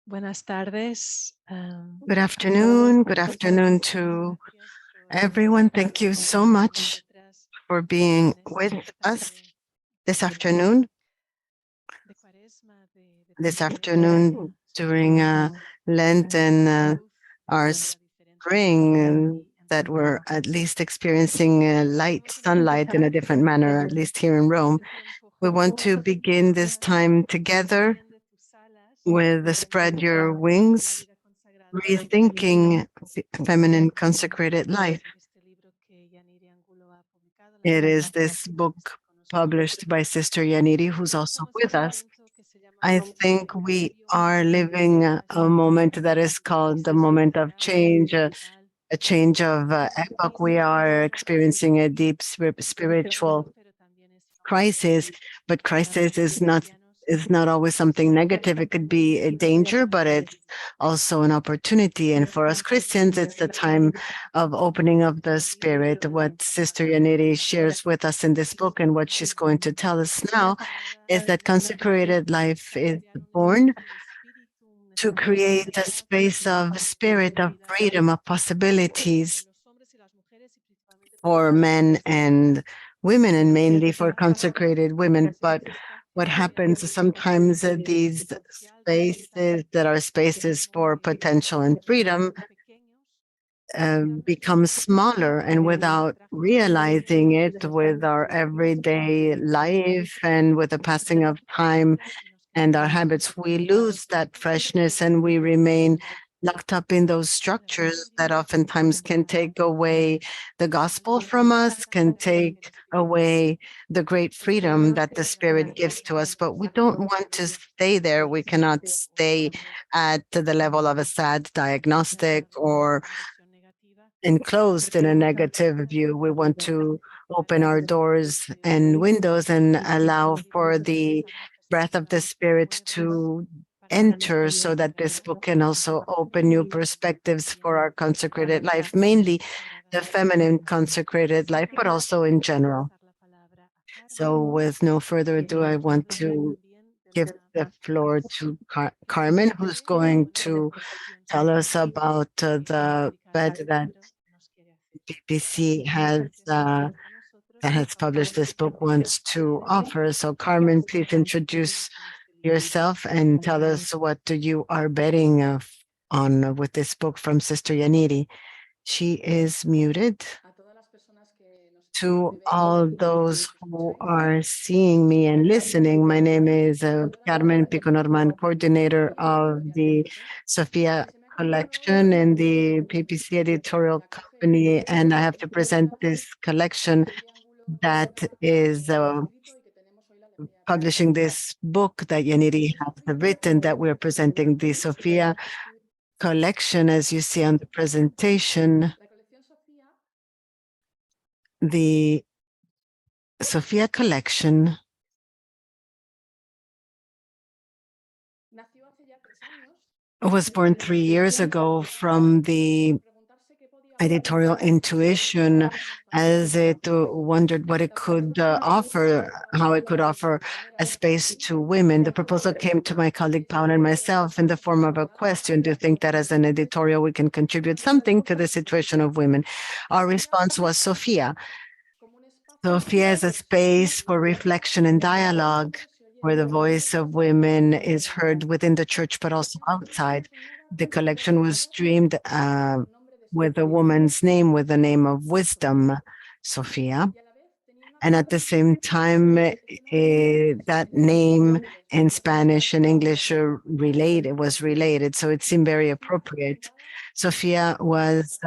Buenas tardes. Good afternoon. Good afternoon to everyone. Thank you so much for being with us this afternoon. This afternoon during Lent and our spring that we're at least experiencing sunlight in a different manner, at least here in Rome. We want to begin this time together with the Spread Your Wings, Rethinking Feminine Consecrated Life. It is this book published by Sister Yaniri, who's also with us. I think we are living a moment that is called the moment of change, a change of epoch. We are experiencing a deep spiritual crisis, but crisis is not always something negative. It could be a danger, but it's also an opportunity. And for us Christians, it's the time of opening of the spirit. What Sister Yaniri shares with us in this book and what she's going to tell us now is that consecrated life is born to create a space of spirit, of freedom, of possibilities for men and women, and mainly for consecrated women. But what happens is sometimes these spaces that are spaces for potential and freedom become smaller, and without realizing it, with our everyday life and with the passing of time and our habits, we lose that freshness and we remain locked up in those structures that oftentimes can take away the gospel from us, can take away the great freedom that the Spirit gives to us. But we don't want to stay there. We cannot stay at the level of a sad diagnostic or enclosed in a negative view. We want to open our doors and windows and allow for the breath of the Spirit to enter, so that this book can also open new perspectives for our consecrated life, mainly the feminine consecrated life, but also in general. So with no further ado, I want to give the floor to Carmen, who's going to tell us about the bed that BBC that has published this book wants to offer. So Carmen, please introduce yourself and tell us what you are betting on with this book from Sister Yaniri. She is muted. To all those who are seeing me and listening, my name is Carmen Piconorman, coordinator of the Sophia collection in the PPC editorial company, and I have to present this collection that is publishing this book that Yaniri has written, that we're presenting the Sophia collection. As you see on the presentation, the Sophia collection was born 3 years ago from the editorial intuition, as it wondered what it could offer, how it could offer a space to women. The proposal came to my colleague Paula and myself in the form of a question: do you think that as an editorial we can contribute something to the situation of women? Our response was Sophia. Sophia is a space for reflection and dialogue, where the voice of women is heard within the church, but also outside. The collection was dreamed with a woman's name, with the name of wisdom, Sophia. And at the same time, that name in Spanish and English was related, so it seemed very appropriate. Sophia was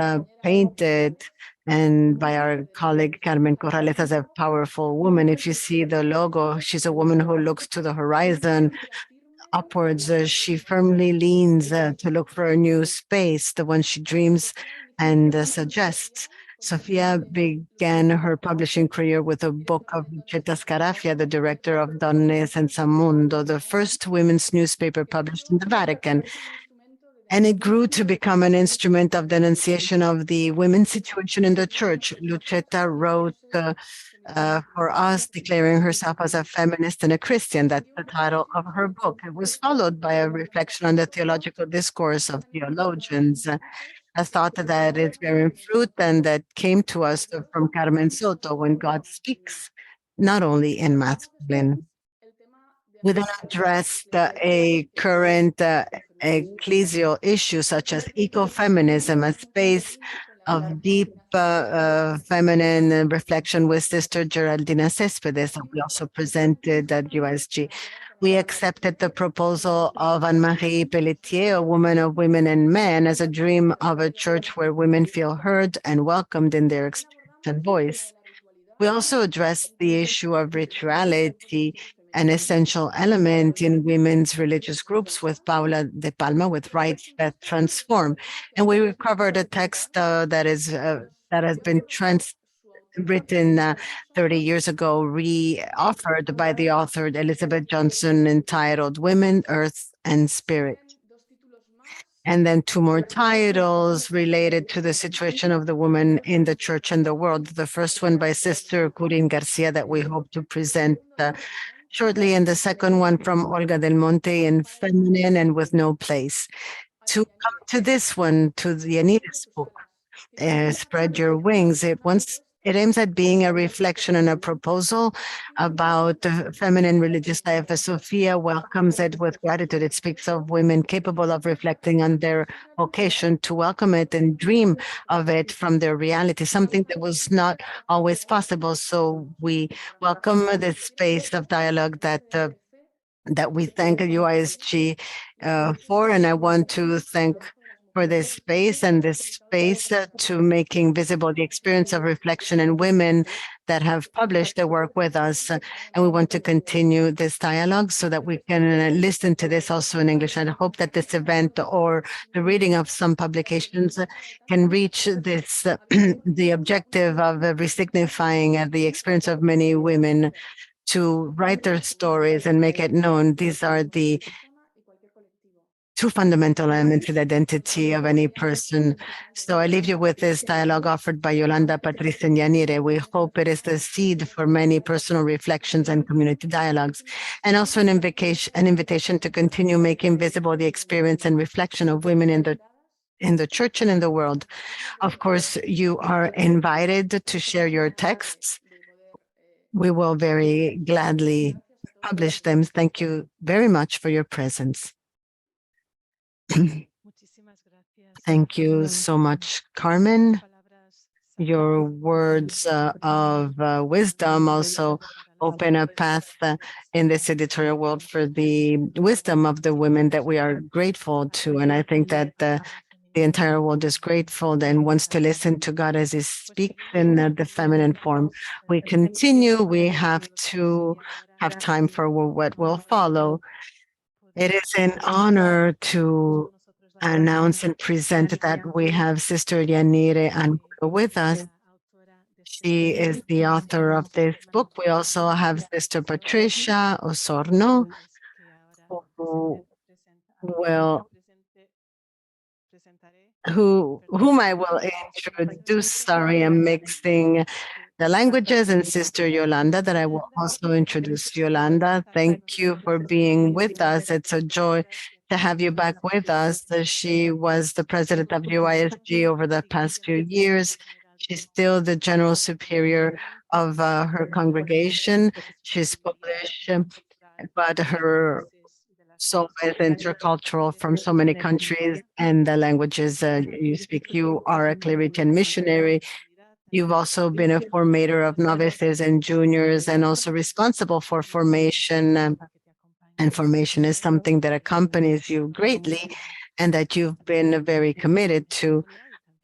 painted and by our colleague Carmen Corrales as a powerful woman. If you see the logo, she's a woman who looks to the horizon upwards. She firmly leans to look for a new space, the one she dreams and suggests. Sofia began her publishing career with a book of Cheta Scarafia, the director of Donne Senza Mundo, the first women's newspaper published in the Vatican. and it grew to become an instrument of denunciation of the women's situation in the church. Lucetta wrote for us, declaring herself as a feminist and a Christian. That's the title of her book. It was followed by a reflection on the theological discourse of theologians, a thought that is bearing fruit and that came to us from Carmen Soto when God speaks, not only in masculine. We then addressed a current ecclesial issue such as ecofeminism, a space of deep feminine reflection with Sister Geraldina Cespedes that we also presented at USG. We accepted the proposal of Anne-Marie Pelletier, a woman of women and men, as a dream of a church where women feel heard and welcomed in their experience and voice. We also addressed the issue of rituality, an essential element in women's religious groups with Paula de Palma, with Rites That Transform. And we recovered a text that has been written 30 years ago, re-offered by the author Elizabeth Johnson, entitled Women, Earth, and Spirit. And then two more titles related to the situation of the woman in the church and the world. The first one by Sister Corinne Garcia that we hope to present shortly, and the second one from Olga Del Monte in Feminine and With No Place. To come to this one, to the Anita's book, Spread Your Wings. It aims at being a reflection and a proposal about the feminine religious life. As Sophia welcomes it with gratitude. It speaks of women capable of reflecting on their vocation, to welcome it and dream of it from their reality, something that was not always possible. So we welcome this space of dialogue that we thank UISG for. And I want to thank for this space and this space to making visible the experience of reflection in women that have published their work with us. And we want to continue this dialogue so that we can listen to this also in English. And I hope that this event or the reading of some publications can reach this, the objective of resignifying the experience of many women to write their stories and make it known. These are the two fundamental elements of the identity of any person. So I leave you with this dialogue offered by Yolanda, Patricia, and Yanire. We hope it is the seed for many personal reflections and community dialogues, and also an invitation to continue making visible the experience and reflection of women in the church and in the world. Of course, you are invited to share your texts. We will very gladly publish them. Thank you very much for your presence. Thank you so much, Carmen. Your words of wisdom also open a path in this editorial world for the wisdom of the women that we are grateful to. And I think that the entire world is grateful and wants to listen to God as He speaks in the feminine form. We continue. We have to have time for what will follow. It is an honor to announce and present that we have Sister Yanire Angulo with us. She is the author of this book. We also have Sister Patricia Osorno, whom I will introduce. Sorry, I'm mixing the languages, and Sister Yolanda that I will also introduce. Yolanda, thank you for being with us. It's a joy to have you back with us. She was the president of UISG over the past few years. She's still the general superior of her congregation. She's Polish, but her soul is intercultural from so many countries and the languages you speak. You are a Claritan missionary. You've also been a formator of novices and juniors, and also responsible for formation. And formation is something that accompanies you greatly and that you've been very committed to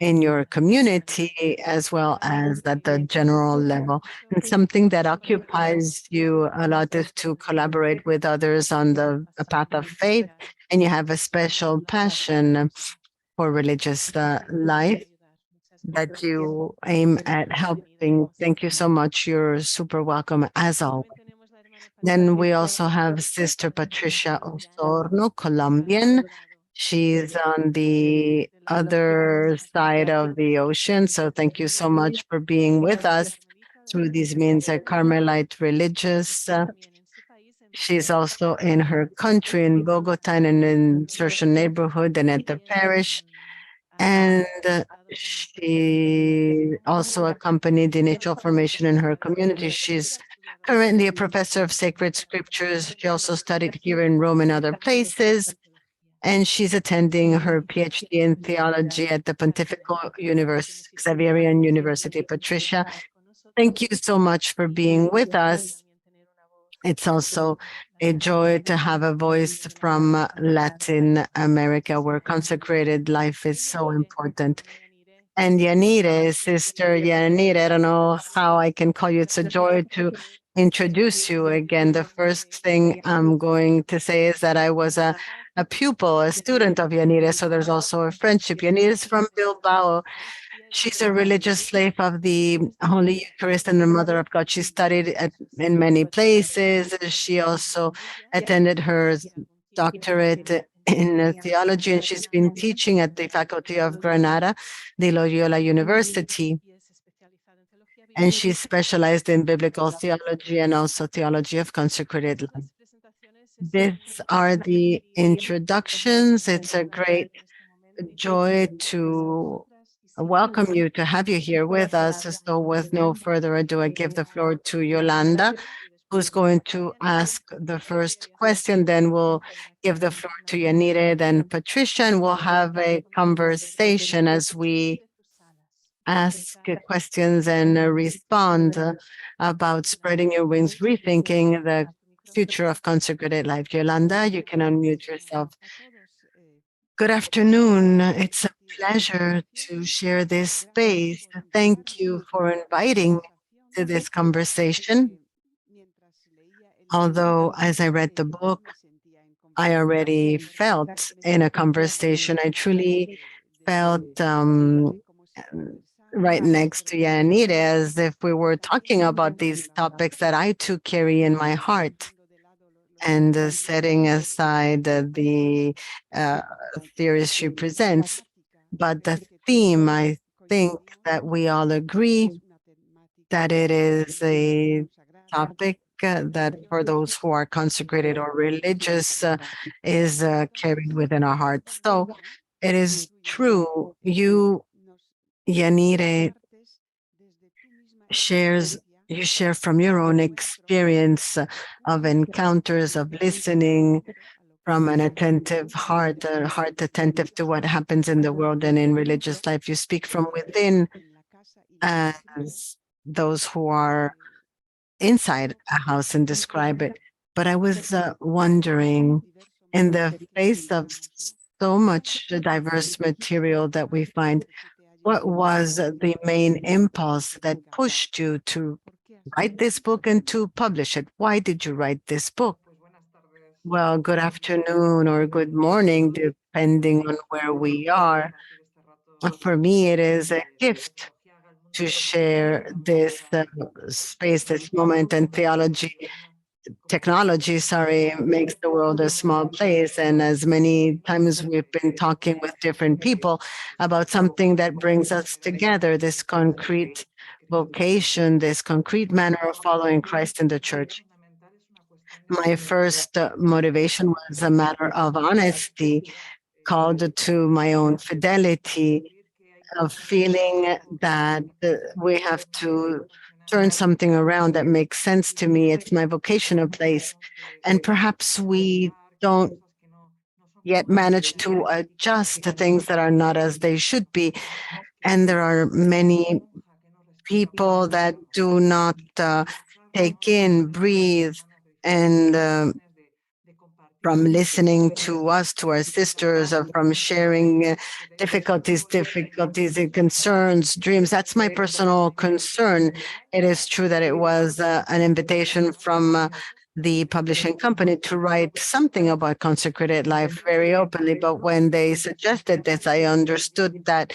in your community as well as at the general level. And something that occupies you a lot is to collaborate with others on the path of faith. And you have a special passion for religious life that you aim at helping. Thank you so much. You're super welcome as always. Then we also have Sister Patricia Osorno, Colombian. She's on the other side of the ocean. So thank you so much for being with us through these means, a Carmelite religious. She's also in her country, in Bogota, and in certain neighborhood and at the parish. And she also accompanied the initial formation in her community. She's currently a professor of sacred scriptures. She also studied here in Rome and other places. And she's attending her PhD in theology at the Pontifical Xaverian University. Patricia, thank you so much for being with us. It's also a joy to have a voice from Latin America, where consecrated life is so important. And Yanire, Sister Yanire, I don't know how I can call you. It's a joy to introduce you again. The first thing I'm going to say is that I was a pupil, a student of Yanire, so there's also a friendship. Yanire is from Bilbao. She's a religious slave of the Holy Eucharist and the Mother of God. She studied in many places. She also attended her doctorate in theology, and she's been teaching at the Faculty of Granada, the Loyola University. And she's specialized in biblical theology and also theology of consecrated life. These are the introductions. It's a great joy to welcome you, to have you here with us. So with no further ado, I give the floor to Yolanda, who's going to ask the first question. Then we'll give the floor to Yanire, then Patricia, and we'll have a conversation as we ask questions and respond about spreading your wings, rethinking the future of consecrated life. Yolanda, you can unmute yourself. Good afternoon. It's a pleasure to share this space. Thank you for inviting me to this conversation. Although, as I read the book, I already felt in a conversation, I truly felt right next to Yanira, as if we were talking about these topics that I too carry in my heart. And setting aside the theories she presents, but the theme, I think that we all agree that it is a topic that for those who are consecrated or religious is carried within our hearts. So it is true. You, Yanire, shares you share from your own experience of encounters, of listening from an attentive heart, a heart attentive to what happens in the world and in religious life. You speak from within as those who are inside a house and describe it. But I was wondering, in the face of so much diverse material that we find, what was the main impulse that pushed you to write this book and to publish it? Why did you write this book? Well, good afternoon or good morning, depending on where we are. For me, it is a gift to share this space, this moment, and technology, sorry, makes the world a small place. And as many times we've been talking with different people about something that brings us together, this concrete vocation, this concrete manner of following Christ in the church. My first motivation was a matter of honesty, called to my own fidelity, of feeling that we have to turn something around that makes sense to me. It's my vocational place. And perhaps we don't yet manage to adjust to things that are not as they should be. And there are many people that do not take in, breathe, and from listening to us, to our sisters, or from sharing difficulties and concerns, dreams. That's my personal concern. It is true that it was an invitation from the publishing company to write something about consecrated life very openly. But when they suggested this, I understood that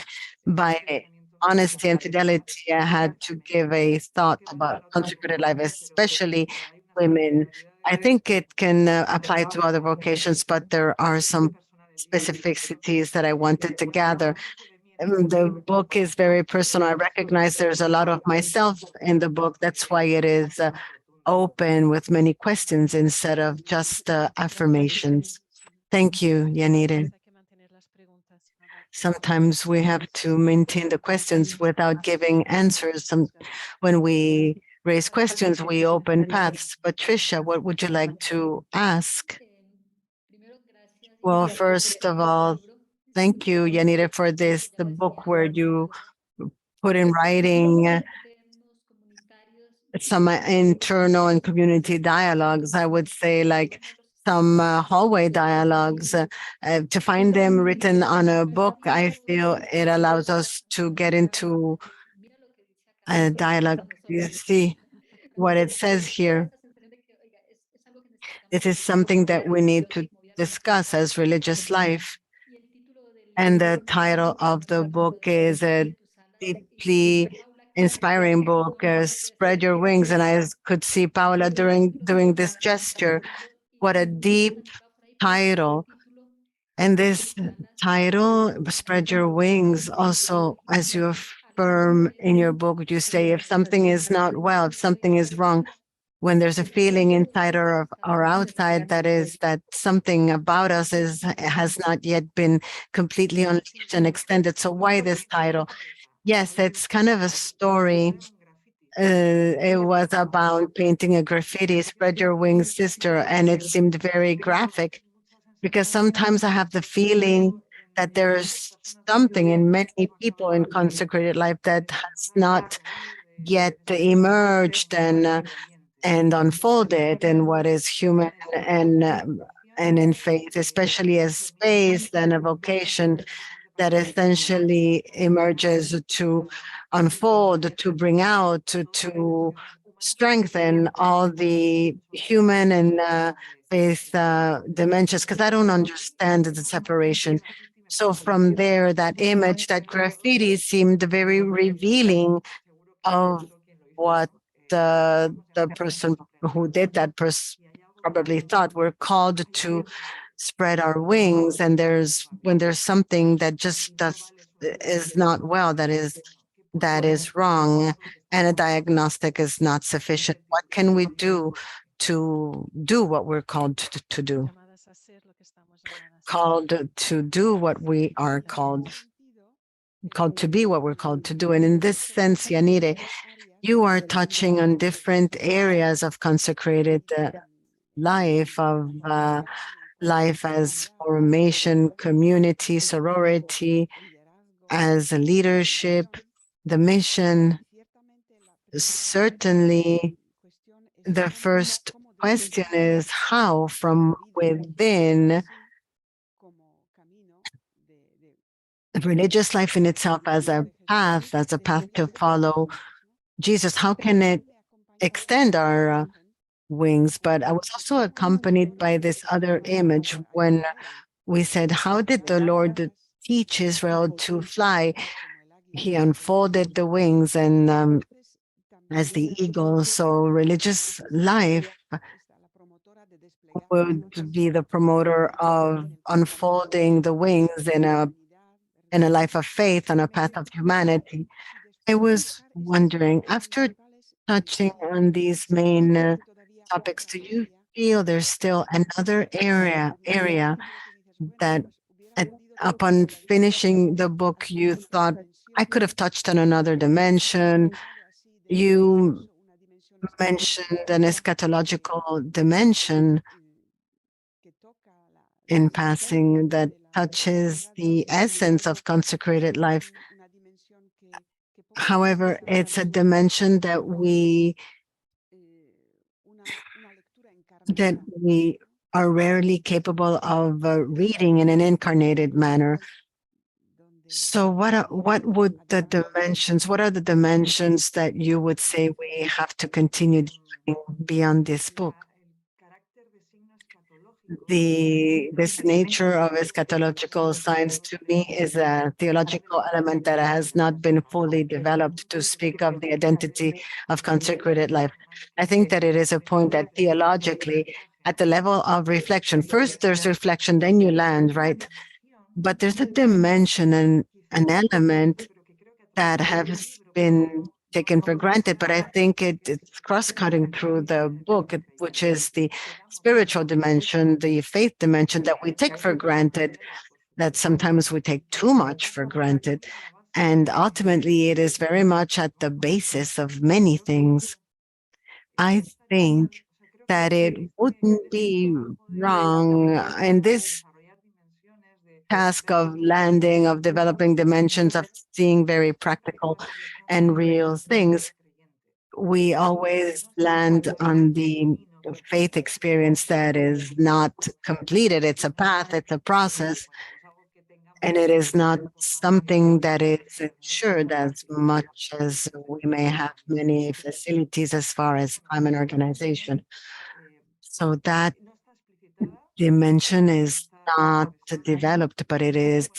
by honesty and fidelity, I had to give a thought about consecrated life, especially women. I think it can apply to other vocations, but there are some specificities that I wanted to gather. The book is very personal. I recognize there's a lot of myself in the book. That's why it is open with many questions instead of just affirmations. Thank you, Yanire. Sometimes we have to maintain the questions without giving answers. When we raise questions, we open paths. Patricia, what would you like to ask? Well, first of all, thank you, Yanira, for this, the book where you put in writing some internal and community dialogues. I would say like some hallway dialogues. To find them written on a book, I feel it allows us to get into a dialogue. You see what it says here. This is something that we need to discuss as religious life. And the title of the book is a deeply inspiring book, Spread Your Wings. And I could see Paula doing this gesture. What a deep title. And this title, Spread Your Wings, also, as you affirm in your book, you say if something is not well, if something is wrong, when there's a feeling inside or outside that is that something about us has not yet been completely unleashed and extended. So why this title? Yes, it's kind of a story. It was about painting a graffiti, Spread Your Wings, Sister, and it seemed very graphic because sometimes I have the feeling that there's something in many people in consecrated life that has not yet emerged and unfolded in what is human and in faith, especially as space and a vocation that essentially emerges to unfold, to bring out, to strengthen all the human and faith dimensions, because I don't understand the separation. So from there, that image, that graffiti seemed very revealing of what the person who did that probably thought. We're called to spread our wings, and when there's something that just is not well, that is wrong, and a diagnostic is not sufficient. What can we do to do what we're called to do? Called to do what we are called to be what we're called to do. And in this sense, Yanire, you are touching on different areas of consecrated life, of life as formation, community, sorority, as a leadership, the mission. Certainly, the first question is how from within religious life in itself as a path to follow Jesus, how can it extend our wings? But I was also accompanied by this other image when we said, how did the Lord teach Israel to fly? He unfolded the wings and as the eagle. So religious life would be the promoter of unfolding the wings in a life of faith on a path of humanity. I was wondering, after touching on these main topics, do you feel there's still another area that at, upon finishing the book you thought I could have touched on another dimension? You mentioned an eschatological dimension in passing that touches the essence of consecrated life. However, it's a dimension that we are rarely capable of reading in an incarnated manner. So what would the dimensions, what are the dimensions that you would say we have to continue doing beyond this book? This nature of eschatological science to me is a theological element that has not been fully developed to speak of the identity of consecrated life. I think that it is a point that theologically at the level of reflection. First, there's reflection, then you land, right? But there's a dimension and an element that has been taken for granted, but I think it's cross-cutting through the book, which is the spiritual dimension, the faith dimension that we take for granted, that sometimes we take too much for granted. And ultimately, it is very much at the basis of many things. I think that it wouldn't be wrong in this task of landing, of developing dimensions, of seeing very practical and real things. We always land on the faith experience that is not completed. It's a path, it's a process, and it is not something that is ensured as much as we may have many facilities as far as time and organization. So that dimension is not developed, but it is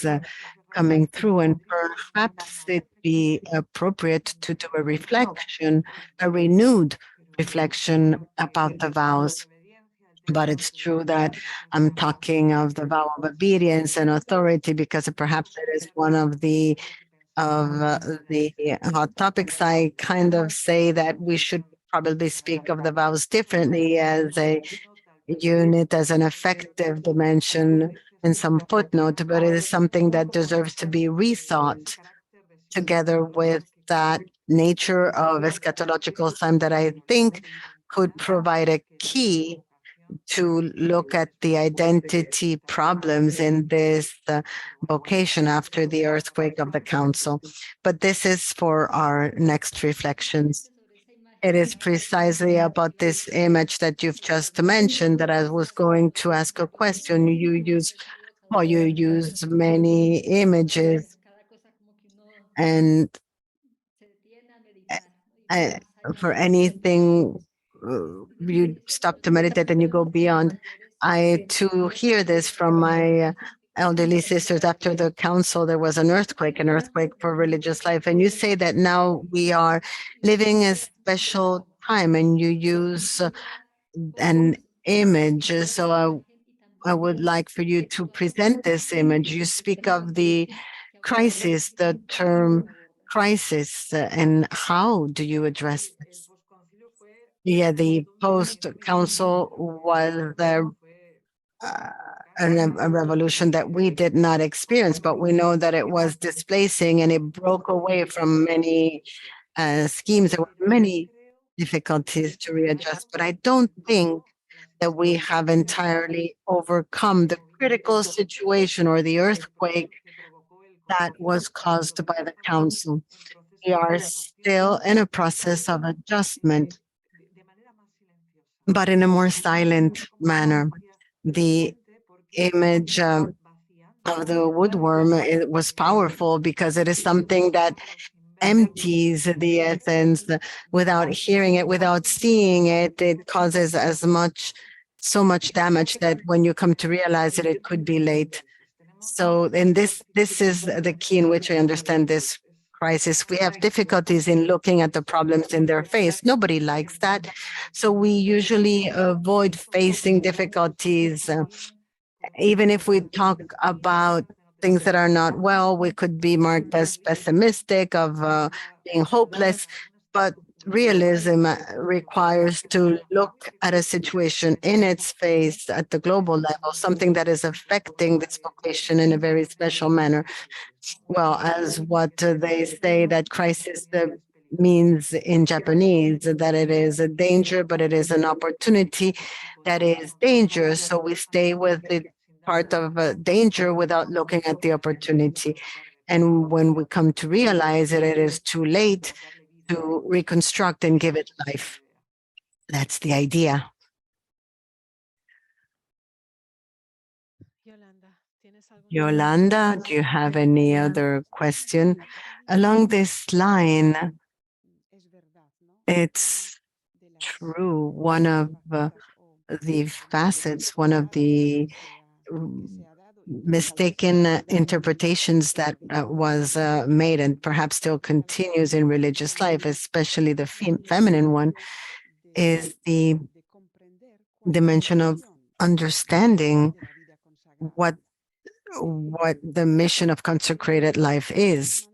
coming through. And perhaps it be appropriate to do a reflection, a renewed reflection about the vows. But it's true that I'm talking of the vow of obedience and authority because perhaps it is one of the hot topics. I kind of say that we should probably speak of the vows differently as a unit, as an effective dimension in some footnote, but it is something that deserves to be rethought together with that nature of eschatological time that I think could provide a key to look at the identity problems in this vocation after the earthquake of the council. But this is for our next reflections. It is precisely about this image that you've just mentioned that I was going to ask a question. You use many images and uh, for anything you stop to meditate and you go beyond. I too hear this from my elderly sisters. After the council, there was an earthquake for religious life. And you say that now we are living a special time and you use an image. So I would like for you to present this image. You speak of the crisis, the term crisis, and how do you address this? Yeah, the post council was uh, a revolution that we did not experience, but we know that it was displacing and it broke away from many schemes. There were many difficulties to readjust, but I don't think that we have entirely overcome the critical situation or the earthquake that was caused by the council. We are still in a process of adjustment, but in a more silent manner. The image of the woodworm, it was powerful because it is something that empties the essence without hearing it, without seeing it. It causes so much damage that when you come to realize it, it could be late. So, and this is the key in which I understand this crisis. We have difficulties in looking at the problems in their face. Nobody likes that. So we usually avoid facing difficulties. Even if we talk about things that are not well, we could be marked as pessimistic, of being hopeless. But realism requires to look at a situation in its face at the global level, something that is affecting this vocation in a very special manner. Well, as what they say that crisis means in Japanese, that it is a danger, but it is an opportunity that is dangerous. So we stay with the part of danger without looking at the opportunity. And when we come to realize it, it is too late to reconstruct and give it life. That's the idea. Yolanda, do you have any other question? Along this line, it's true. One of the facets, one of the mistaken interpretations that was made and perhaps still continues in religious life, especially the feminine one, is the dimension of understanding what the mission of consecrated life is,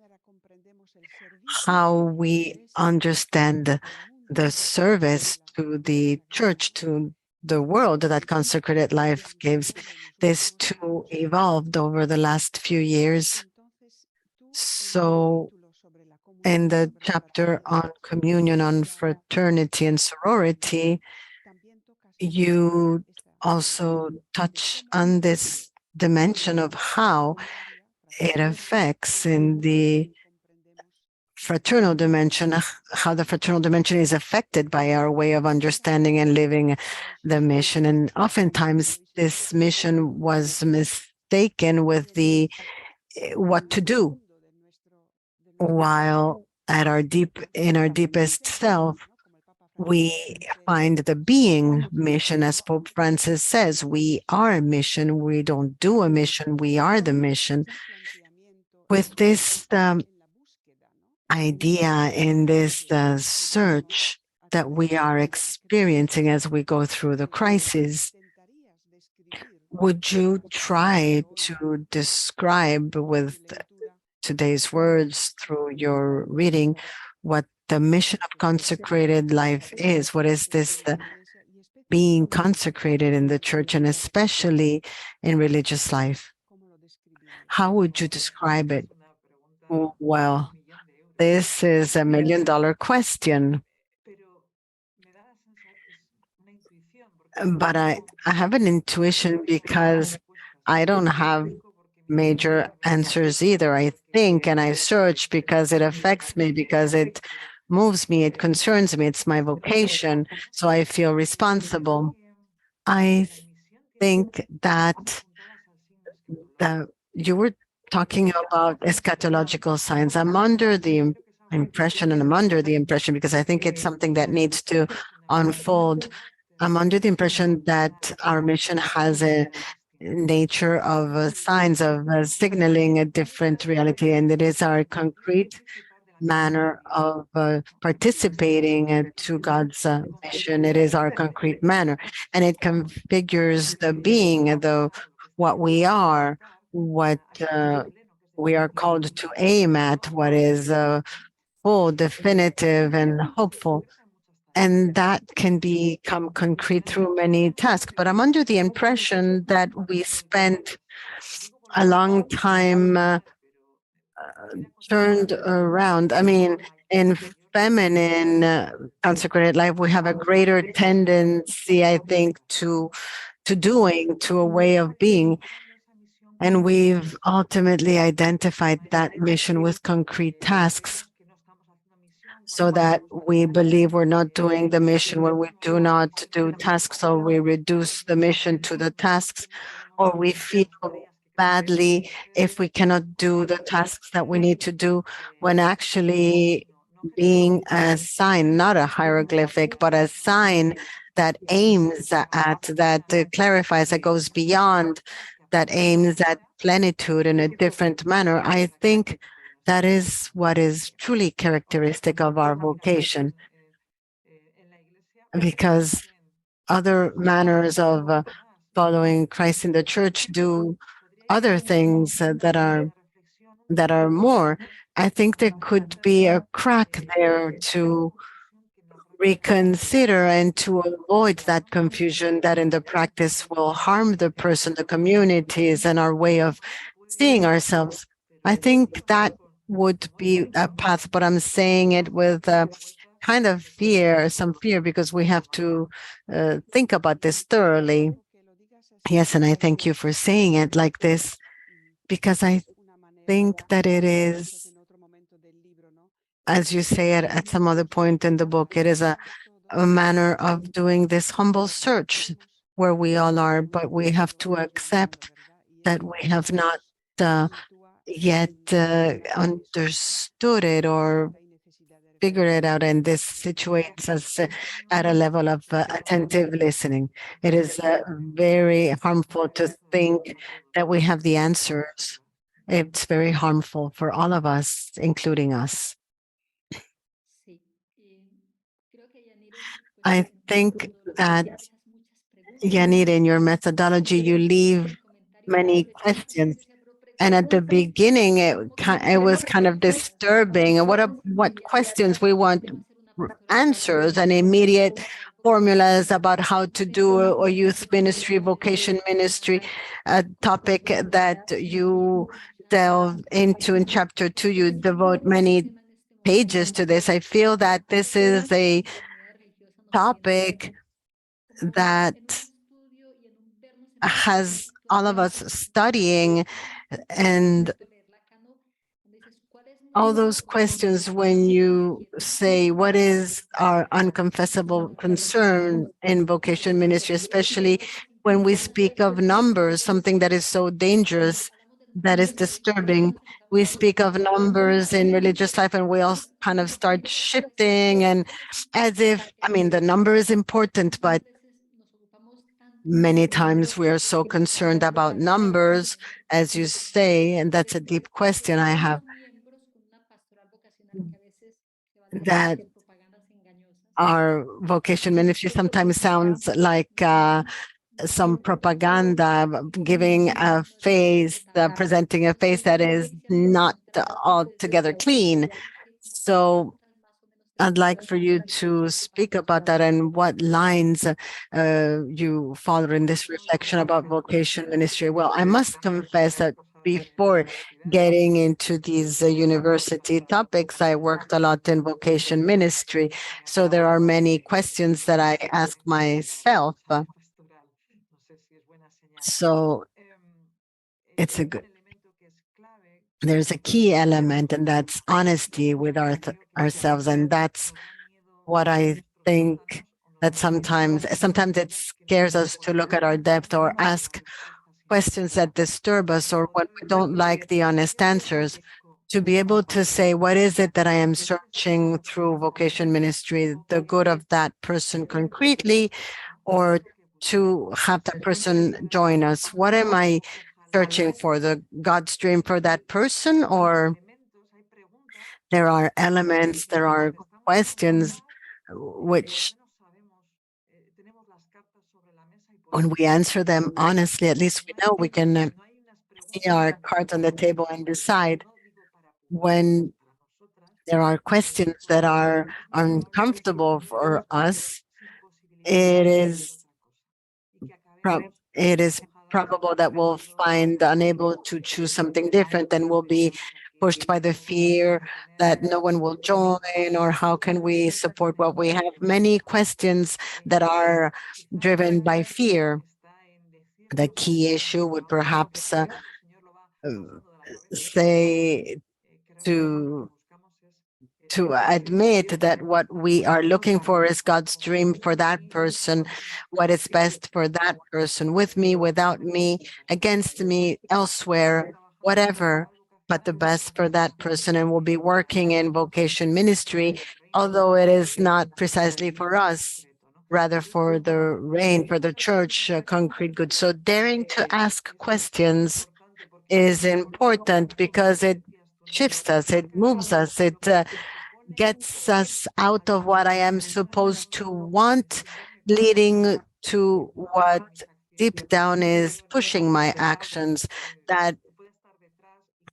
how we understand the service to the church, to the world that consecrated life gives. This too evolved over the last few years. So in the chapter on communion, on fraternity and sorority, you also touch on this dimension of how it affects in the fraternal dimension, how the fraternal dimension is affected by our way of understanding and living the mission. And oftentimes this mission was mistaken with the what to do, while at in our deepest self, we find the being mission. As Pope Francis says, we are a mission. We don't do a mission. We are the mission. With this idea in this search that we are experiencing as we go through the crisis, would you try to describe with today's words through your reading what the mission of consecrated life is? What is this being consecrated in the church and especially in religious life? How would you describe it? Well, this is $1 million question. But I have an intuition because I don't have major answers either. I think and I search because it affects me, because it moves me, it concerns me, it's my vocation. So I feel responsible. I think that you were talking about eschatological signs. I'm under the impression, and I'm under the impression because I think it's something that needs to unfold. I'm under the impression that our mission has a nature of signs of signaling a different reality, and it is our concrete manner of participating to God's mission. It is our concrete manner, and it configures the being, the what we are, what we are called to aim at, what is full, definitive, and hopeful. And that can become concrete through many tasks. But I'm under the impression that we spent a long time turned around. I mean, in feminine consecrated life, we have a greater tendency, I think, to doing, to a way of being. And we've ultimately identified that mission with concrete tasks so that we believe we're not doing the mission when we do not do tasks, or we reduce the mission to the tasks, or we feel badly if we cannot do the tasks that we need to do, when actually being a sign, not a hieroglyphic, but a sign that aims at, that clarifies, that goes beyond, that aims at plenitude in a different manner. I think that is what is truly characteristic of our vocation, because other manners of following Christ in the church do other things that are more. I think there could be a crack there to reconsider and to avoid that confusion that in the practice will harm the person, the communities, and our way of seeing ourselves. I think that would be a path, but I'm saying it with kind of fear, some fear, because we have to think about this thoroughly. Yes, and I thank you for saying it like this, because I think that it is, as you say it at some other point in the book, it is a manner of doing this humble search where we all are, but we have to accept that we have not yet understood it or figured it out, and this situates us at a level of attentive listening. It is very harmful to think that we have the answers. It's very harmful for all of us, including us. I think that Yanira, in your methodology, you leave many questions. And at the beginning, it was kind of disturbing. And what questions we want answers and immediate formulas about how to do a youth ministry, vocation ministry, a topic that you delve into in chapter 2. You devote many pages to this. I feel that this is a topic that has all of us studying, and all those questions when you say, what is our unconfessable concern in vocation ministry, especially when we speak of numbers, something that is so dangerous, that is disturbing. We speak of numbers in religious life and we all kind of start shifting, and as if, I mean, the number is important, but many times we are so concerned about numbers, as you say, and that's a deep question I have, that our vocation ministry sometimes sounds like some propaganda, giving a face, presenting a face that is not altogether clean. So I'd like for you to speak about that and what lines you follow in this reflection about vocation ministry. Well, I must confess that before getting into these university topics, I worked a lot in vocation ministry. So there are many questions that I ask myself. So it's a good, there's a key element, and that's honesty with ourselves. And that's what I think, that sometimes it scares us to look at our depth or ask questions that disturb us, or when we don't like the honest answers, to be able to say, what is it that I am searching through vocation ministry, the good of that person concretely, or to have that person join us? What am I searching for? The God's dream for that person, or there are elements, there are questions which, when we answer them honestly, at least we know we can see our cards on the table and decide. When there are questions that are uncomfortable for us, it is it is probable that we'll find unable to choose something different, and we'll be pushed by the fear that no one will join, or how can we support what we have? Many questions that are driven by fear. The key issue would perhaps say to admit that what we are looking for is God's dream for that person, what is best for that person, with me, without me, against me, elsewhere, whatever, but the best for that person. And we'll be working in vocation ministry, although it is not precisely for us, rather for the reign, for the church, concrete good. So daring to ask questions is important because it shifts us, it moves us, it gets us out of what I am supposed to want, leading to what deep down is pushing my actions, that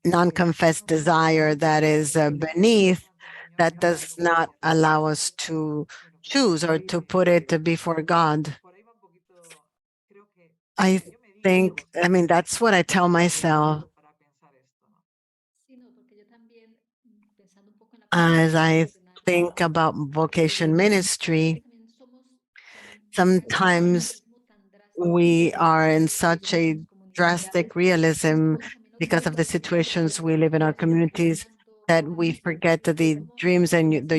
non-confessed desire that is beneath, that does not allow us to choose or to put it before God. I think, I mean, that's what I tell myself as I think about vocation ministry. Sometimes we are in such a drastic realism because of the situations we live in our communities, that we forget the dreams and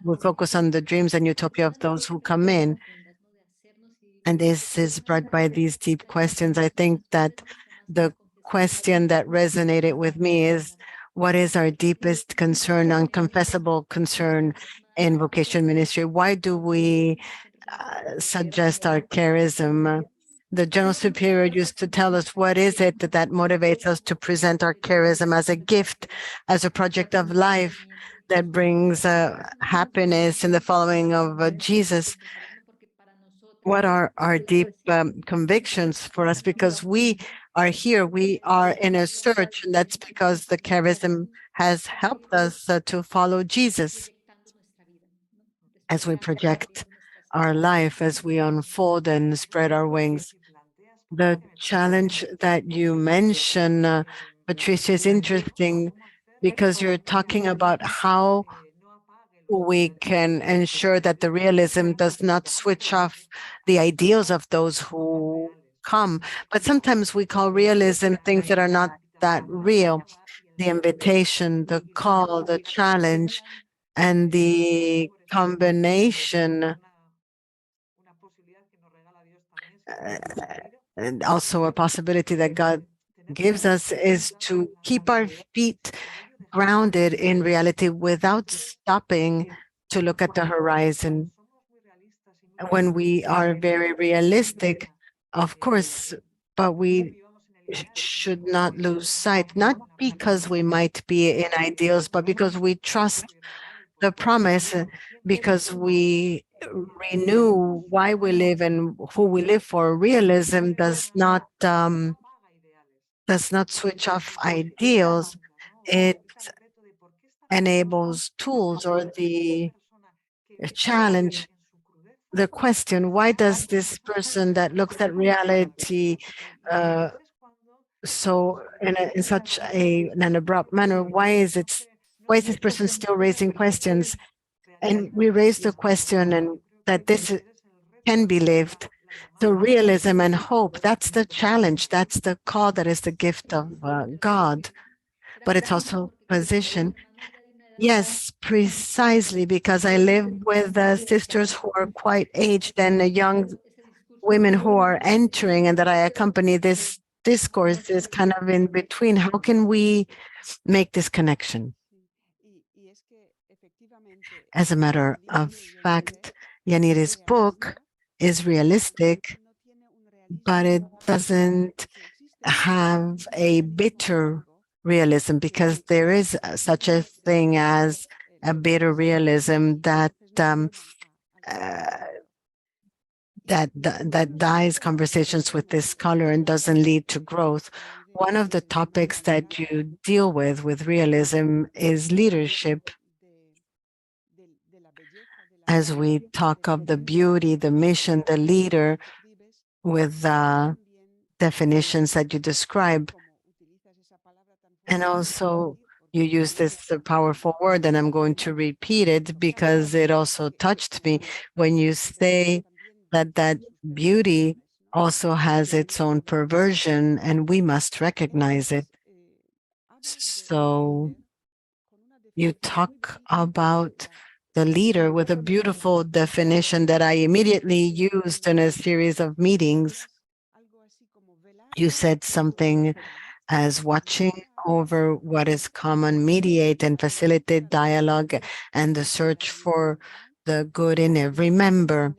we focus on the dreams and utopia of those who come in. And this is brought by these deep questions. I think that the question that resonated with me is, what is our deepest concern, unconfessable concern in vocation ministry? Why do we suggest our charism? The General Superior used to tell us, what is it that motivates us to present our charism as a gift, as a project of life that brings happiness in the following of Jesus? what are our deep convictions for us, because we are here, we are in a search, and that's because the charism has helped us to follow Jesus as we project our life, as we unfold and spread our wings. The challenge that you mention, Patricia, is interesting because you're talking about how we can ensure that the realism does not switch off the ideals of those who come. But sometimes we call realism things that are not that real. The invitation, the call, the challenge, and the combination, and also a possibility that God gives us, is to keep our feet grounded in reality without stopping to look at the horizon. When we are very realistic, of course, but we should not lose sight, not because we might be in ideals, but because we trust the promise, because we renew why we live and who we live for. Realism does not switch off ideals. It enables tools or the challenge, the question, why does this person that looks at reality uh, in such an abrupt manner, why is this person still raising questions? And we raise the question, and that this can be lived. So realism and hope, that's the challenge, that's the call, that is the gift of God, but it's also position. Yes, precisely, because I live with sisters who are quite aged and young women who are entering, and that I accompany. This discourse is kind of in between. How can we make this connection? As a matter of fact, Yaniri's book is realistic, but it doesn't have a bitter realism, because there is such a thing as a bitter realism that uh, that dies conversations with this scholar and doesn't lead to growth. One of the topics that you deal with realism is leadership. As we talk of the beauty, the mission, the leader, with definitions that you describe. And also, you use this powerful word, and I'm going to repeat it because it also touched me when you say that that beauty also has its own perversion, and we must recognize it. So you talk about the leader with a beautiful definition that I immediately used in a series of meetings. You said something as watching over what is common, mediate and facilitate dialogue and the search for the good in every member.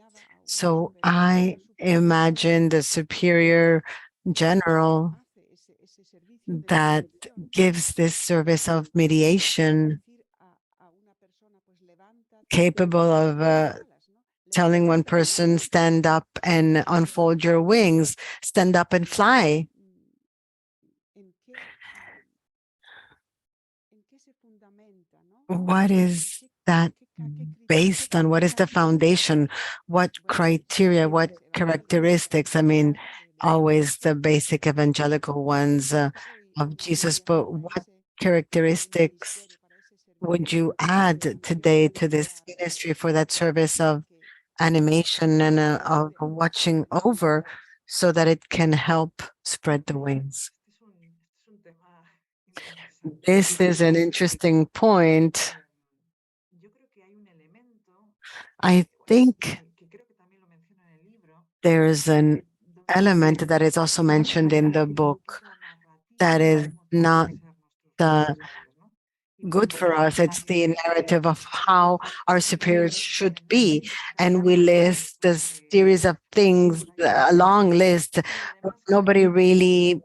So I imagine the superior general that gives this service of mediation, capable of telling one person, stand up and unfold your wings, stand up and fly. What is that based on? What is the foundation? What criteria, what characteristics? I mean, always the basic evangelical ones of Jesus, but what characteristics would you add today to this ministry for that service of animation and of watching over, so that it can help spread the wings? This is an interesting point. I think there's an element that is also mentioned in the book that is not uh, good for us. It's the narrative of how our superiors should be. And we list a series of things, a long list. Nobody really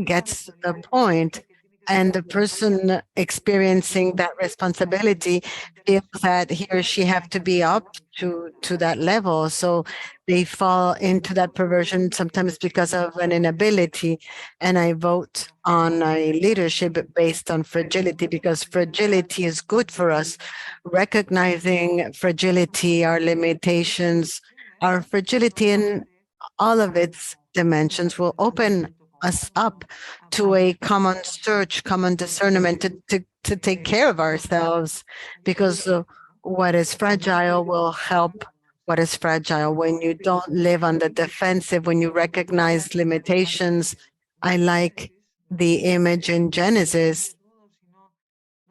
gets the point. and the person experiencing that responsibility feels that he or she have to be up to that level. So they fall into that perversion sometimes because of an inability. And I vote on a leadership based on fragility, because fragility is good for us. Recognizing fragility, our limitations, our fragility in all of its dimensions will open us up to a common search, common discernment to take care of ourselves, because what is fragile will help what is fragile. When you don't live on the defensive, when you recognize limitations, I like the image in Genesis.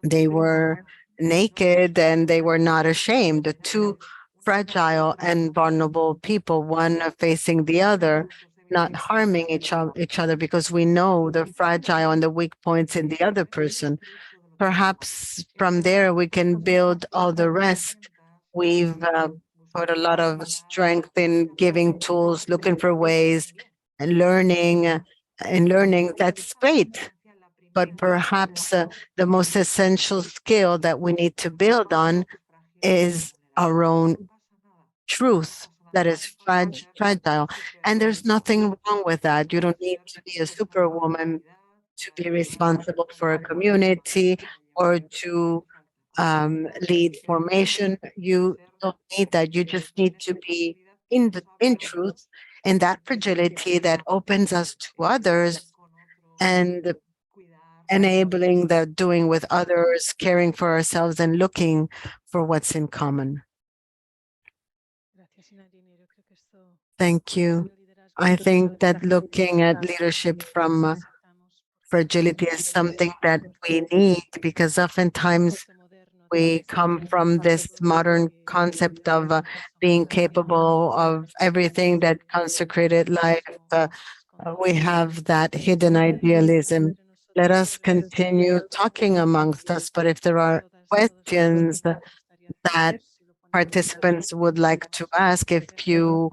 They were naked and they were not ashamed. The two fragile and vulnerable people, one facing the other, not harming each other, because we know the fragile and the weak points in the other person. Perhaps from there we can build all the rest. We've put a lot of strength in giving tools, looking for ways, and learning. That's great, but perhaps the most essential skill that we need to build on is our own truth that is fragile. And there's nothing wrong with that. You don't need to be a superwoman to be responsible for a community or to lead formation. You don't need that. You just need to be in truth, in that fragility that opens us to others, and enabling the doing with others, caring for ourselves, and looking for what's in common. Thank you. I think that looking at leadership from fragility is something that we need, because oftentimes we come from this modern concept of being capable of everything that consecrated life. We have that hidden idealism. Let us continue talking amongst us, but if there are questions that participants would like to ask, if you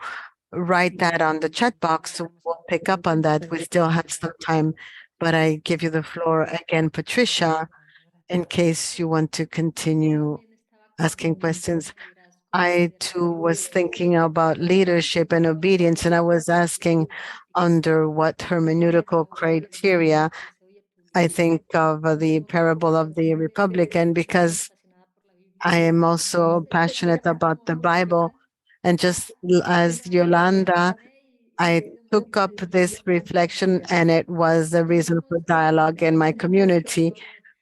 write that on the chat box, we'll pick up on that. We still have some time, but I give you the floor again, Patricia, in case you want to continue asking questions. I too was thinking about leadership and obedience, and I was asking under what hermeneutical criteria. I think of the parable of the Republican, because I am also passionate about the Bible. And just as Yolanda, I took up this reflection, and it was a reason for dialogue in my community.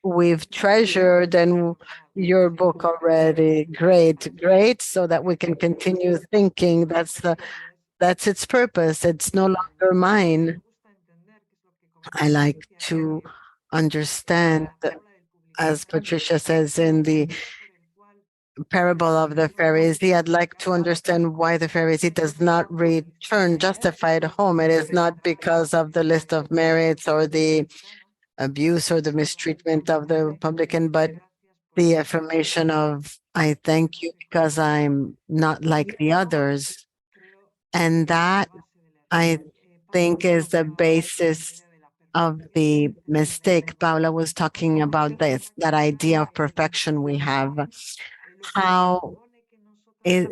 We've treasured and your book already. Great, great, so that we can continue thinking. That's its purpose. It's no longer mine. I like to understand, as Patricia says in the parable of the Pharisee, I'd like to understand why the Pharisee does not return justified home. It is not because of the list of merits or the abuse or the mistreatment of the publican, but the affirmation of, I thank you because I'm not like the others. And that, I think, is the basis of the mistake. Paula was talking about this, that idea of perfection we have. How is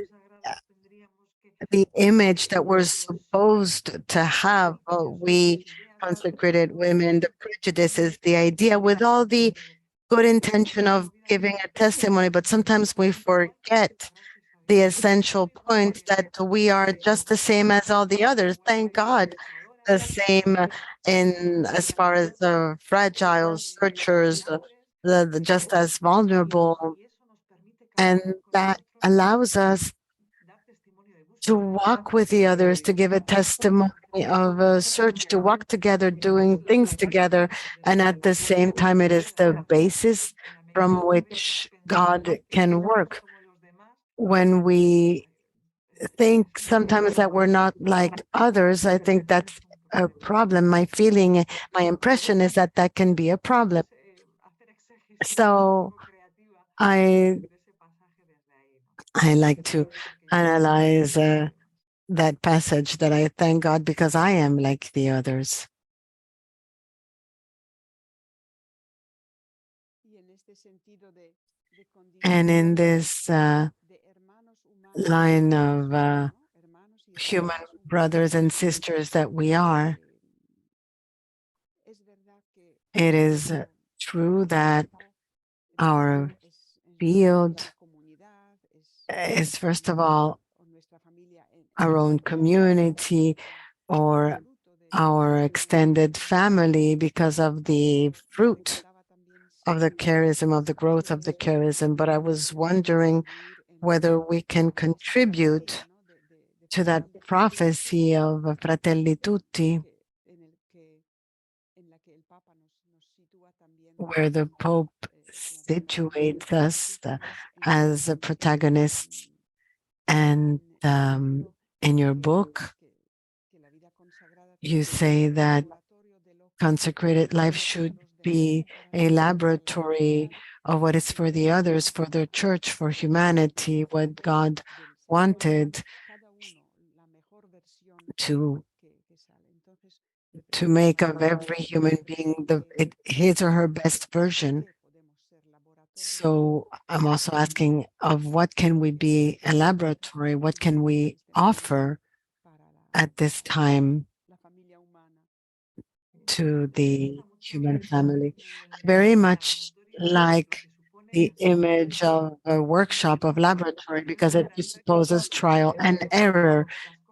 the image that we're supposed to have, we consecrated women, the prejudice is the idea, with all the good intention of giving a testimony, but sometimes we forget the essential point that we are just the same as all the others. Thank God, the same in as far as the fragile searchers, just as vulnerable, and that allows us to walk with the others, to give a testimony of a search, to walk together, doing things together. And at the same time, it is the basis from which God can work. When we think sometimes that we're not like others, I think that's a problem. My feeling, my impression is that that can be a problem. So I like to analyze that passage, that I thank God because I am like the others. And in this line of human brothers and sisters that we are, it is true that our field is, first of all, our own community or our extended family because of the fruit of the charism, of the growth of the charism. But I was wondering whether we can contribute to that prophecy of Fratelli Tutti, where the Pope situates us as a protagonists. And in your book, you say that consecrated life should be a laboratory of what is for the others, for the church, for humanity, what God wanted to make of every human being his or her best version. So I'm also asking of what can we be a laboratory? What can we offer at this time to the human family? I very much like the image of a workshop of laboratory because it presupposes trial and error.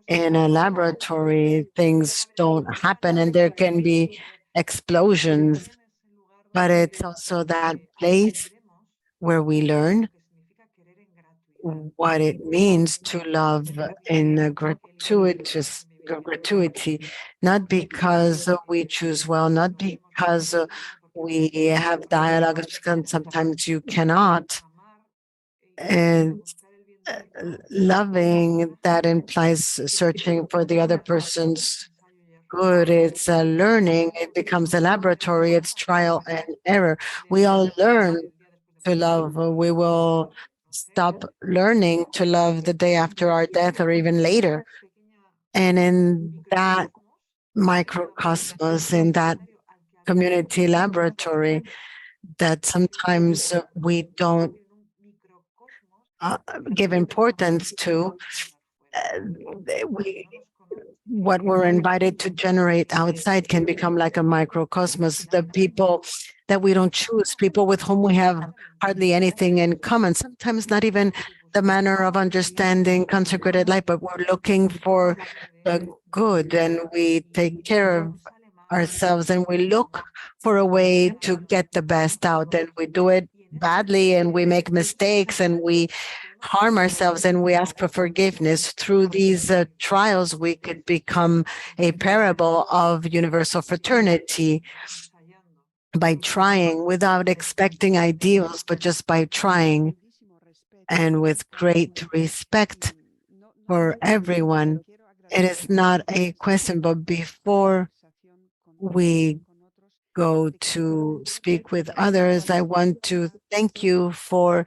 In a laboratory, things don't happen and there can be explosions, but it's also that place where we learn what it means to love in a gratuity, not because we choose well, not because we have dialogue, because sometimes you cannot. And loving that implies searching for the other person's good. It's a learning. It becomes a laboratory. It's trial and error. We all learn to love. We will stop learning to love the day after our death or even later. And in that microcosmos, in that community laboratory, that sometimes we don't uh, give importance to, we what we're invited to generate outside can become like a microcosmos. The people that we don't choose, people with whom we have hardly anything in common, sometimes not even the manner of understanding consecrated life, but we're looking for the good and we take care of ourselves and we look for a way to get the best out, and we do it badly and we make mistakes and we harm ourselves and we ask for forgiveness. Through these trials, we could become a parable of universal fraternity by trying without expecting ideals, but just by trying and with great respect for everyone. It is not a question, but before we go to speak with others, I want to thank you for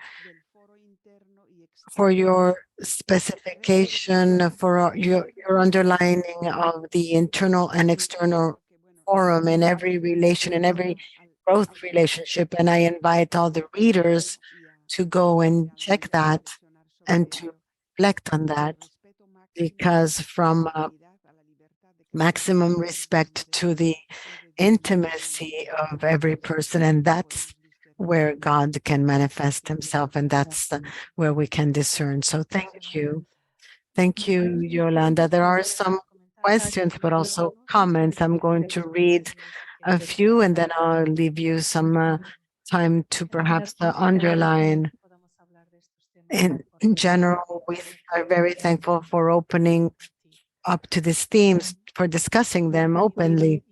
your specification, for your underlining of the internal and external forum in every relation, in every growth relationship. And I invite all the readers to go and check that and to reflect on that, because from maximum respect to the intimacy of every person, and that's where God can manifest himself, and that's where we can discern. So thank you. Thank you, Yolanda. There are some questions, but also comments. I'm going to read a few and then I'll leave you some time to perhaps underline. In general, we are very thankful for opening up to these themes, for discussing them openly.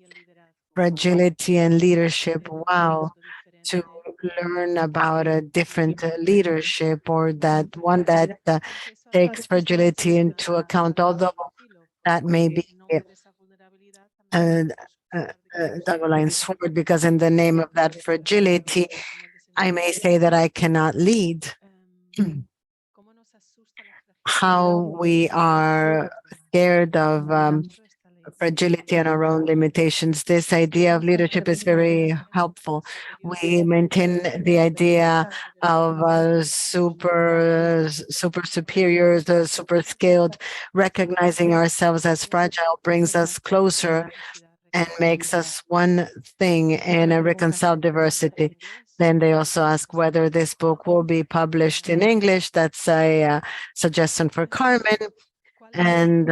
Fragility and leadership. Wow. To learn about a different leadership, or that one that takes fragility into account, although that may be a, a double-edged sword, because in the name of that fragility, I may say that I cannot lead. How we are scared of fragility and our own limitations. This idea of leadership is very helpful. We maintain the idea of super superiors, super skilled. Recognizing ourselves as fragile brings us closer and makes us one thing in a reconciled diversity. Then they also ask whether this book will be published in English. That's a suggestion for Carmen. And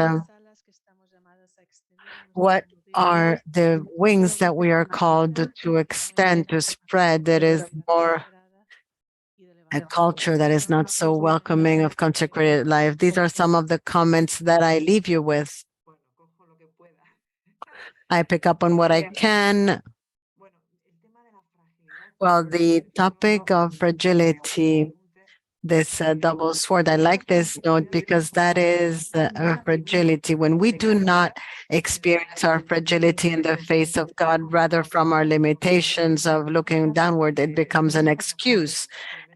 what are the wings that we are called to extend, to spread, that is more a culture that is not so welcoming of consecrated life? These are some of the comments that I leave you with. I pick up on what I can. Well, the topic of fragility, this double sword, I like this note because that is a fragility. When we do not experience our fragility in the face of God, rather from our limitations of looking downward, it becomes an excuse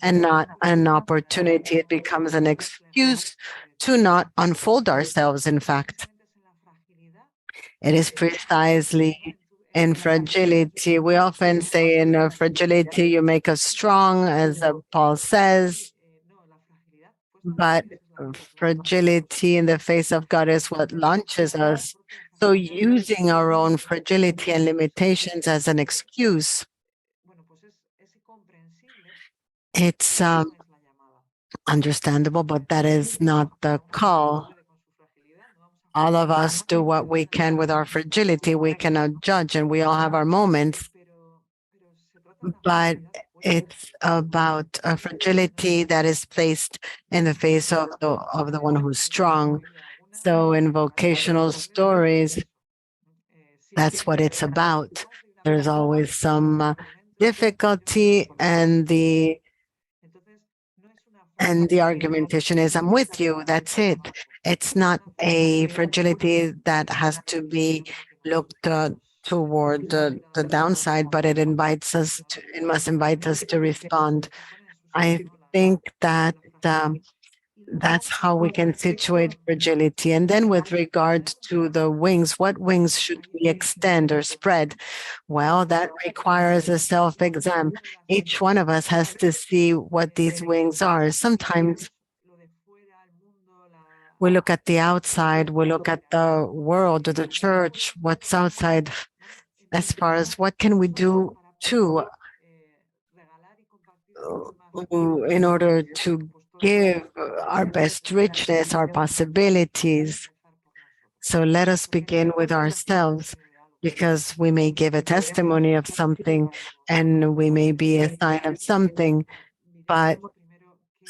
and not an opportunity. It becomes an excuse to not unfold ourselves, in fact. It is precisely in fragility. We often say in fragility, you make us strong, as Paul says, but fragility in the face of God is what launches us. So using our own fragility and limitations as an excuse, it's understandable, but that is not the call. All of us do what we can with our fragility. We cannot judge, and we all have our moments, but it's about a fragility that is placed in the face of the one who's strong. So in vocational stories, that's what it's about. There's always some difficulty, and the argumentation is, I'm with you, that's it. It's not a fragility that has to be looked toward the downside, but it must invite us to respond. I think that that's how we can situate fragility. And then with regard to the wings, what wings should we extend or spread? Well, that requires a self-exam. Each one of us has to see what these wings are. Sometimes we look at the outside, we look at the world or the church, what's outside, as far as what can we do to in order to give our best richness, our possibilities. So let us begin with ourselves, because we may give a testimony of something and we may be a sign of something. But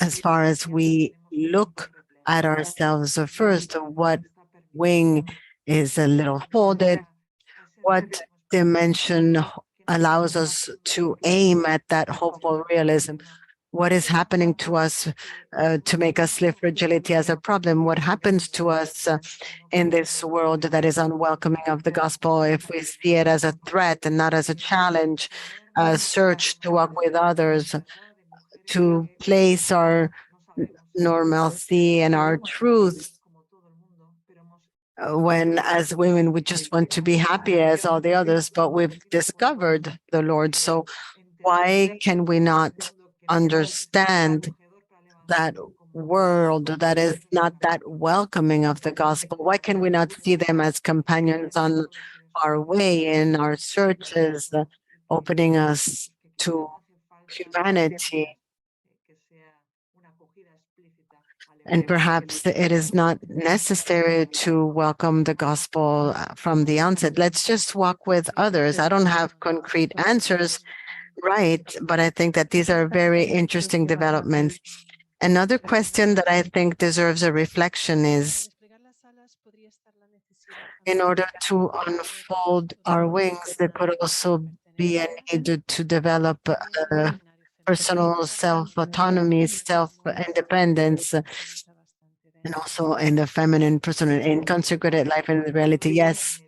as far as we look at ourselves first, what wing is a little folded, what dimension allows us to aim at that hopeful realism? What is happening to us to make us live fragility as a problem? What happens to us in this world that is unwelcoming of the gospel if we see it as a threat and not as a challenge? Search to walk with others, to place our normalcy and our truth, when as women we just want to be happy as all the others, but we've discovered the Lord. So why can we not understand that world that is not that welcoming of the gospel? Why can we not see them as companions on our way in our searches, opening us to humanity? And perhaps it is not necessary to welcome the gospel from the onset. Let's just walk with others. I don't have concrete answers, right? But I think that these are very interesting developments. Another question that I think deserves a reflection is, in order to unfold our wings, there could also be a need to develop personal self-autonomy, self-independence, and also in the feminine person, in consecrated life and reality. Yes,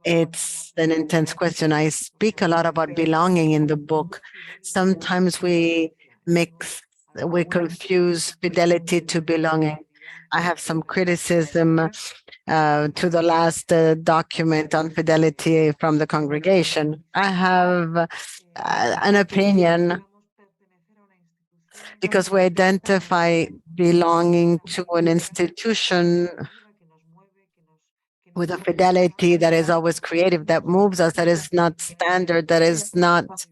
it's an intense question. I speak a lot about belonging in the book. Sometimes we confuse fidelity to belonging. I have some criticism to the last document on fidelity from the congregation. I have an opinion because we identify belonging to an institution with a fidelity that is always creative, that moves us, that is not standard, that is not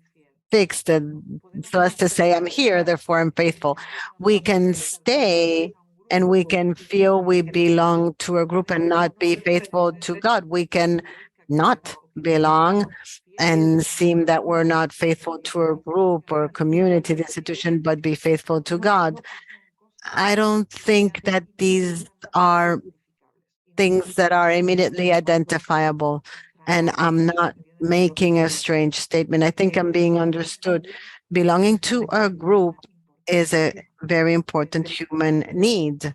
fixed. So as to say, I'm here, therefore I'm faithful. We can stay and we can feel we belong to a group and not be faithful to God. We can not belong and seem that we're not faithful to a group or a community, the institution, but be faithful to God. I don't think that these are things that are immediately identifiable. And I'm not making a strange statement. I think I'm being understood. Belonging to a group is a very important human need,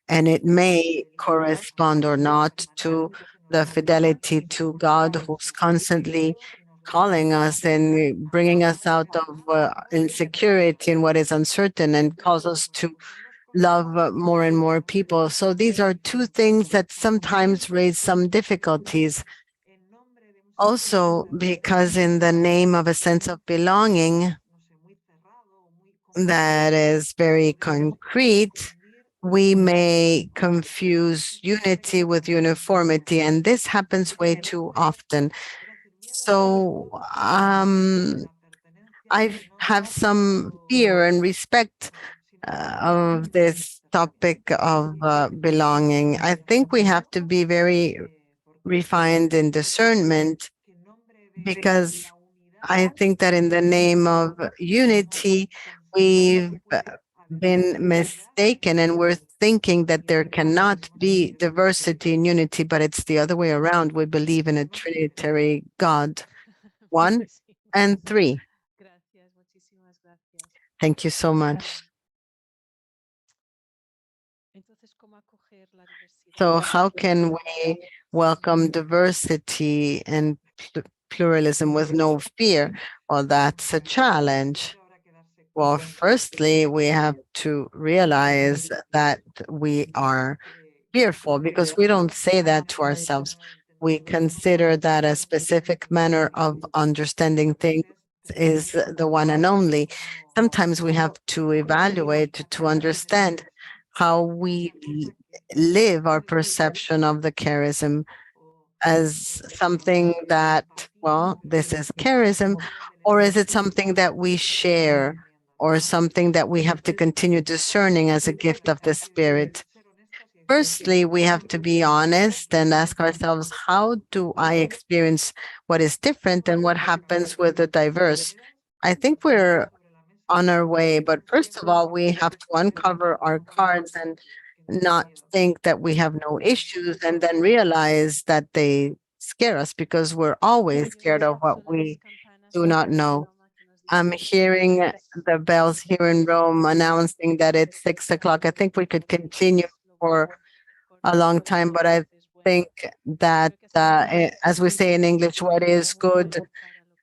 and it may correspond or not to the fidelity to God, who's constantly calling us and bringing us out of insecurity and what is uncertain and calls us to love more and more people. So these are two things that sometimes raise some difficulties. Also, because in the name of a sense of belonging that is very concrete, we may confuse unity with uniformity, and this happens way too often. So I have some fear and respect of this topic of belonging. I think we have to be very refined in discernment because I think that in the name of unity, we've been mistaken and we're thinking that there cannot be diversity in unity, but it's the other way around. We believe in a trinitary God, one and three. Thank you so much. So how can we welcome diversity and pluralism with no fear? Well, that's a challenge. Well, firstly, we have to realize that we are fearful because we don't say that to ourselves. We consider that a specific manner of understanding things is the one and only. Sometimes we have to evaluate to understand how we live our perception of the charism as something that, well, this is charism, or is it something that we share, or something that we have to continue discerning as a gift of the Spirit? Firstly, we have to be honest and ask ourselves, how do I experience what is different and what happens with the diverse? I think we're on our way, but first of all, we have to uncover our cards and not think that we have no issues and then realize that they scare us because we're always scared of what we do not know. I'm hearing the bells here in Rome announcing that it's 6 o'clock. I think we could continue for a long time, but I think that, as we say in English, what is good,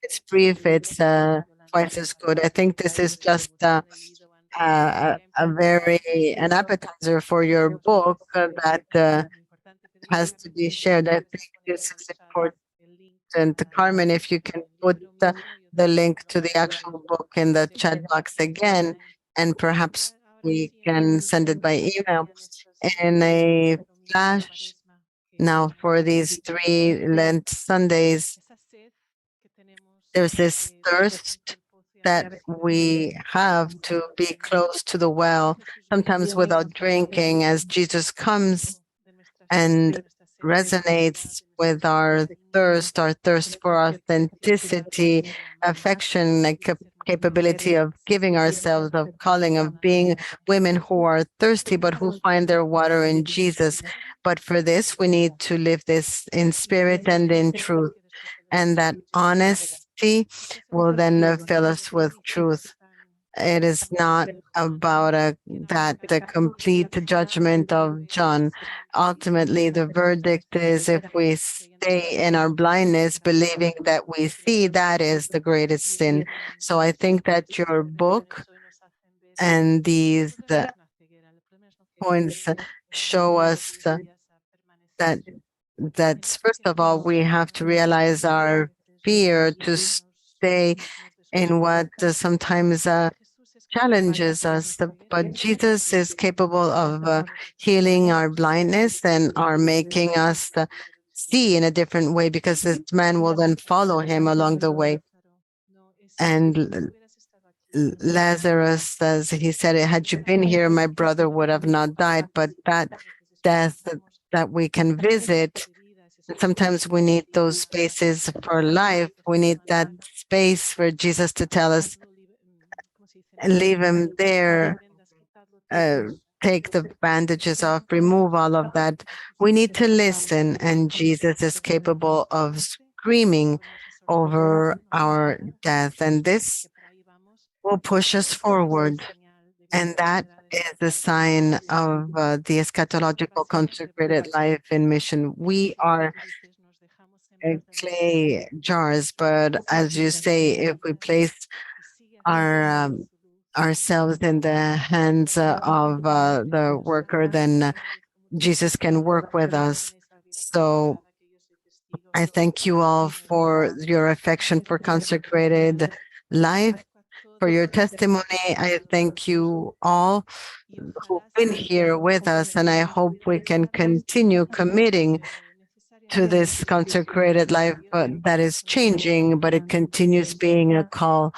it's brief, it's twice as good. I think this is just a very an appetizer for your book that has to be shared. I think this is important. Carmen, if you can put the link to the actual book in the chat box again, and perhaps we can send it by email in a flash. Now, for these 3 Lent Sundays, there's this thirst that we have to be close to the well, sometimes without drinking, as Jesus comes and resonates with our thirst for authenticity, affection, like capability of giving ourselves, of calling, of being women who are thirsty, but who find their water in Jesus. But for this, we need to live this in spirit and in truth. And that honesty will then fill us with truth. It is not about the complete judgment of John. Ultimately, the verdict is if we stay in our blindness, believing that we see, that is the greatest sin. So I think that your book and these points show us that that's first of all we have to realize our fear to stay in what sometimes challenges us. But Jesus is capable of healing our blindness and are making us see in a different way, because this man will then follow him along the way. And Lazarus, as he said, had you been here, my brother would have not died. But that death that we can visit, sometimes we need those spaces for life. We need that space for Jesus to tell us, leave him there, uh, take the bandages off, remove all of that. We need to listen, and Jesus is capable of screaming over our death. And this will push us forward. And that is the sign of the eschatological consecrated life in mission. We are clay jars, but as you say, if we place our ourselves in the hands of the worker, then Jesus can work with us. So I thank you all for your affection for consecrated life, for your testimony. I thank you all who've been here with us, and I hope we can continue committing to this consecrated life that is changing, but it continues being a call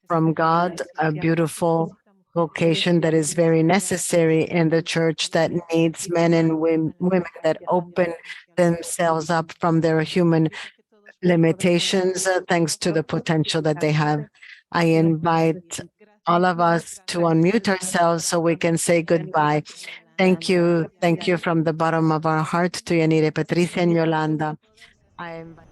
from God, a beautiful vocation that is very necessary in the church, that needs men and women that open themselves up from their human limitations, thanks to the potential that they have. I invite all of us to unmute ourselves so we can say goodbye. Thank you. Thank you from the bottom of our heart to Yanire, Patricia, and Yolanda. I invite